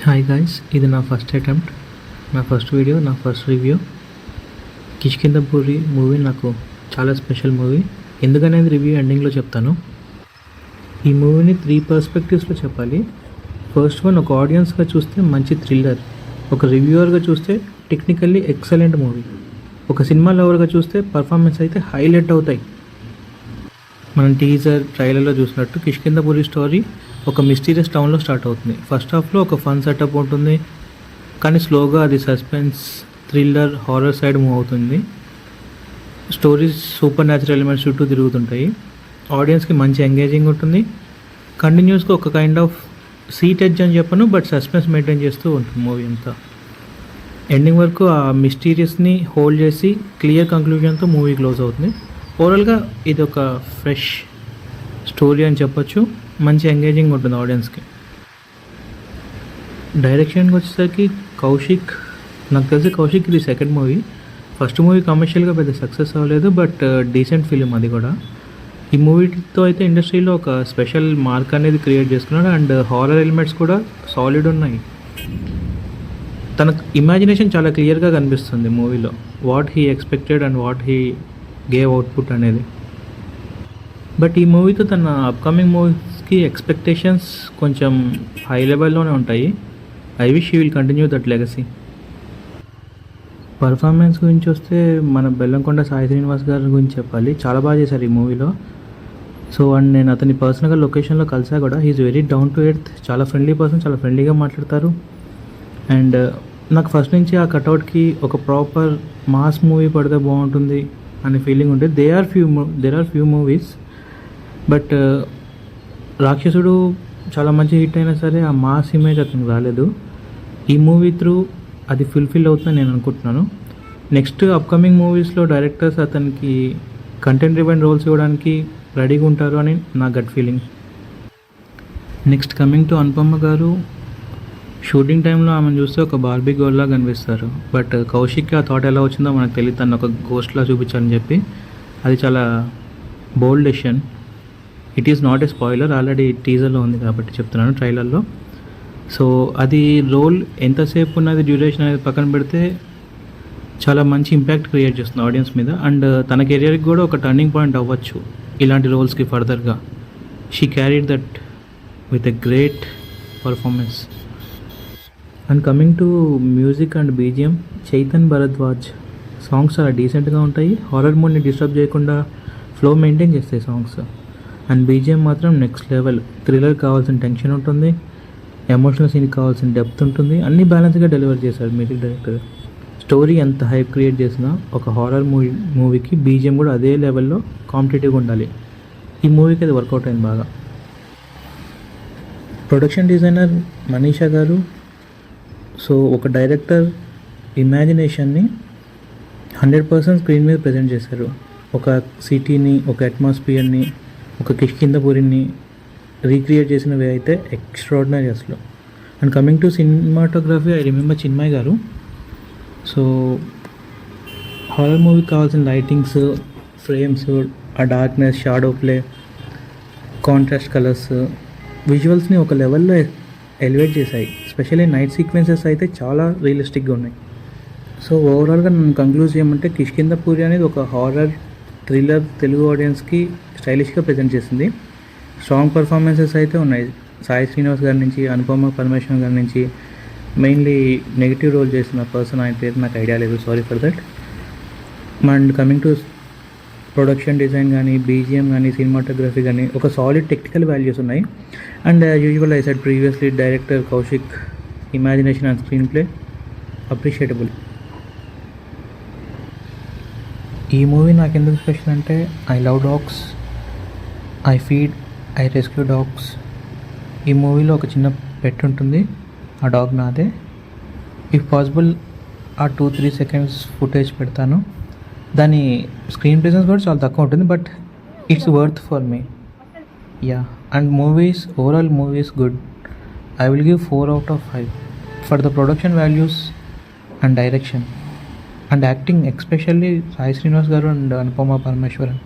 Hi guys, ఇది నా first attempt, నా ఫస్ట్ వీడియో, నా ఫస్ట్ రివ్యూ. కిష్కింధపురి మూవీ నాకు చాలా స్పెషల్ మూవీ. ఎందుకనేది రివ్యూ ఎండింగ్లో చెప్తాను. ఈ మూవీని 3 పర్స్పెక్టివ్స్లో చెప్పాలి. ఫస్ట్ వన్, ఒక ఆడియన్స్గా చూస్తే మంచి థ్రిల్లర్, ఒక రివ్యూవర్గా చూస్తే టెక్నికల్లీ ఎక్సలెంట్ మూవీ, ఒక సినిమా లవర్గా చూస్తే పర్ఫార్మెన్స్ అయితే హైలైట్ అవుతాయి. మనం టీజర్ ట్రైలర్లో చూసినట్టు కిష్కింధపురి స్టోరీ ఒక మిస్టీరియస్ టౌన్లో స్టార్ట్ అవుతుంది. ఫస్ట్ హాఫ్లో ఒక ఫన్ సెటప్ ఉంటుంది, కానీ స్లోగా అది suspense, thriller, horror side move అవుతుంది. స్టోరీస్ సూపర్ న్యాచురల్ ఎలిమెంట్స్ చుట్టూ తిరుగుతుంటాయి. ఆడియన్స్కి మంచి ఎంగేజింగ్ ఉంటుంది. కంటిన్యూస్గా ఒక కైండ్ ఆఫ్ సీట్ ఎడ్జ్ అని చెప్పను, బట్ సస్పెన్స్ మెయింటైన్ చేస్తూ ఉంటుంది మూవీ అంతా. ఎండింగ్ వరకు ఆ మిస్టీరియస్ని హోల్డ్ చేసి క్లియర్ కంక్లూజన్తో మూవీ క్లోజ్ అవుతుంది. ఓవరాల్గా ఇది ఒక ఫ్రెష్ స్టోరీ అని చెప్పొచ్చు. మంచి ఎంగేజింగ్ ఉంటుంది ఆడియన్స్కి. డైరెక్షన్కి వచ్చేసరికి కౌశిక్, నాకు తెలిసి కౌశిక్ ఇది సెకండ్ మూవీ. ఫస్ట్ మూవీ కమర్షియల్గా పెద్ద సక్సెస్ అవ్వలేదు, బట్ డీసెంట్ ఫిలిం అది కూడా. ఈ మూవీతో అయితే ఇండస్ట్రీలో ఒక స్పెషల్ మార్క్ అనేది క్రియేట్ చేసుకున్నాడు. అండ్ హారర్ ఎలిమెంట్స్ కూడా సాలిడ్ ఉన్నాయి. తన ఇమాజినేషన్ చాలా క్లియర్గా కనిపిస్తుంది మూవీలో, what he expected and what he gave output అనేది. బట్ ఈ మూవీతో తన అప్కమింగ్ మూవీస్కి ఎక్స్పెక్టేషన్స్ కొంచెం హై లెవెల్లోనే ఉంటాయి. I wish you will continue that legacy. Performance గురించి వస్తే మన బెల్లంకొండ సాయి శ్రీనివాస్ గారి గురించి చెప్పాలి. చాలా బాగా చేశారు ఈ మూవీలో. సో అండ్ నేను అతని పర్సనల్గా లొకేషన్లో కలిసా కూడా. He's very down to earth, చాలా ఫ్రెండ్లీ పర్సన్, చాలా ఫ్రెండ్లీగా మాట్లాడతారు. అండ్ నాకు ఫస్ట్ నుంచి ఆ కట్అవుట్కి ఒక ప్రాపర్ మాస్ మూవీ పడితే బాగుంటుంది అనే ఫీలింగ్ ఉంటుంది. There are few movies, but Rakshasudu చాలా మంచి హిట్ అయినా సరే ఆ మాస్ ఇమేజ్ అతనికి రాలేదు. ఈ మూవీ త్రూ అది ఫుల్ఫిల్ అవుతుందని నేను అనుకుంటున్నాను. నెక్స్ట్ అప్కమింగ్ మూవీస్లో డైరెక్టర్స్ అతనికి కంటెంట్ డ్రివెన్ రోల్స్ ఇవ్వడానికి రెడీగా ఉంటారు అని నా gut feeling. Next coming to Anupama garu, shooting టైంలో ఆమెను చూస్తే ఒక బార్బీ గర్ల్లా కనిపిస్తారు. బట్ కౌశిక్కి ఆ థాట్ ఎలా వచ్చిందో మనకు తెలియదు, తను ఒక గోస్ట్లా చూపించాలని చెప్పి. అది చాలా bold decision. It is not a spoiler, already టీజర్లో ఉంది కాబట్టి చెప్తున్నాను, ట్రైలర్లో. సో అది రోల్ ఎంతసేపు ఉన్నది, డ్యూరేషన్ అనేది పక్కన పెడితే చాలా మంచి ఇంపాక్ట్ క్రియేట్ చేస్తుంది ఆడియన్స్ మీద. అండ్ తన కెరియర్కి కూడా ఒక టర్నింగ్ పాయింట్ అవ్వచ్చు ఇలాంటి రోల్స్కి ఫర్దర్గా. She carried that with a great performance. And coming to music and BGM, Chaitan Bharadwaj songs చాలా డీసెంట్గా ఉంటాయి. హారర్ మూడ్ని డిస్టర్బ్ చేయకుండా ఫ్లో మెయింటైన్ చేస్తాయి సాంగ్స్. అండ్ బీజిఎం మాత్రం నెక్స్ట్ లెవెల్. థ్రిల్లర్ కావాల్సిన టెన్షన్ ఉంటుంది, ఎమోషనల్ సీన్కి కావాల్సిన డెప్త్ ఉంటుంది. అన్నీ బ్యాలెన్స్గా డెలివర్ చేశారు మ్యూజిక్ డైరెక్టర్. స్టోరీ ఎంత హైప్ క్రియేట్ చేసినా ఒక హారర్ మూవీకి బీజిఎం కూడా అదే లెవెల్లో కాంపిటేటివ్గా ఉండాలి. ఈ మూవీకి అది వర్కౌట్ అయింది బాగా. ప్రొడక్షన్ డిజైనర్ మనీషా గారు. సో ఒక డైరెక్టర్ ఇమాజినేషన్ని 100% స్క్రీన్ మీద ప్రజెంట్ చేశారు. ఒక సిటీని, ఒక అట్మాస్ఫియర్ని, ఒక కిష్కింధపురిని రీక్రియేట్ చేసిన వే అయితే ఎక్స్ట్రాడినరీ అసలు. And coming to cinematography, I remember Chinmay garu. So horror మూవీకి కావాల్సిన లైటింగ్స్, ఫ్రేమ్స్, ఆ darkness, shadow play, contrast colours, విజువల్స్ని ఒక లెవెల్లో ఎలివేట్ చేశాయి. స్పెషల్లీ నైట్ సీక్వెన్సెస్ అయితే చాలా రియలిస్టిక్గా ఉన్నాయి. సో ఓవరాల్గా నన్ను కంక్లూడ్ చేయమంటే కిష్కింధపురి అనేది ఒక హారర్ థ్రిల్లర్ తెలుగు ఆడియన్స్కి స్టైలిష్గా ప్రజెంట్ చేసింది. స్ట్రాంగ్ పర్ఫార్మెన్సెస్ అయితే ఉన్నాయి సాయి శ్రీనివాస్ గారి నుంచి, అనుపమ పరమేశ్వరన్ గారి నుంచి. మెయిన్లీ నెగిటివ్ రోల్ చేసిన పర్సన్, ఆయన పేరు నాకు ఐడియా లేదు, sorry for that. And coming to production design కానీ, బీజిఎం కానీ, సినిమాటోగ్రఫీ కానీ ఒక సాలిడ్ టెక్నికల్ వాల్యూస్ ఉన్నాయి. And usual I said previously, director Kaushik imagination and screen play appreciable. ఈ మూవీ నాకు ఎందుకు స్పెషల్ అంటే, I love dogs, I feed, I rescue dogs. ఈ మూవీలో ఒక చిన్న పెట్ ఉంటుంది, ఆ డాగ్ నాదే. ఇఫ్ పాసిబుల్ ఆ 2-3 సెకండ్స్ ఫుటేజ్ పెడతాను. దాని స్క్రీన్ ప్రెజెన్స్ కూడా చాలా తక్కువ ఉంటుంది, but it's worth for me. Yeah, and movies, overall movies good. I will give 4 out of 5 for the production values and direction and acting, especially Sai Srinivas గారు and Anupama Parameswaran.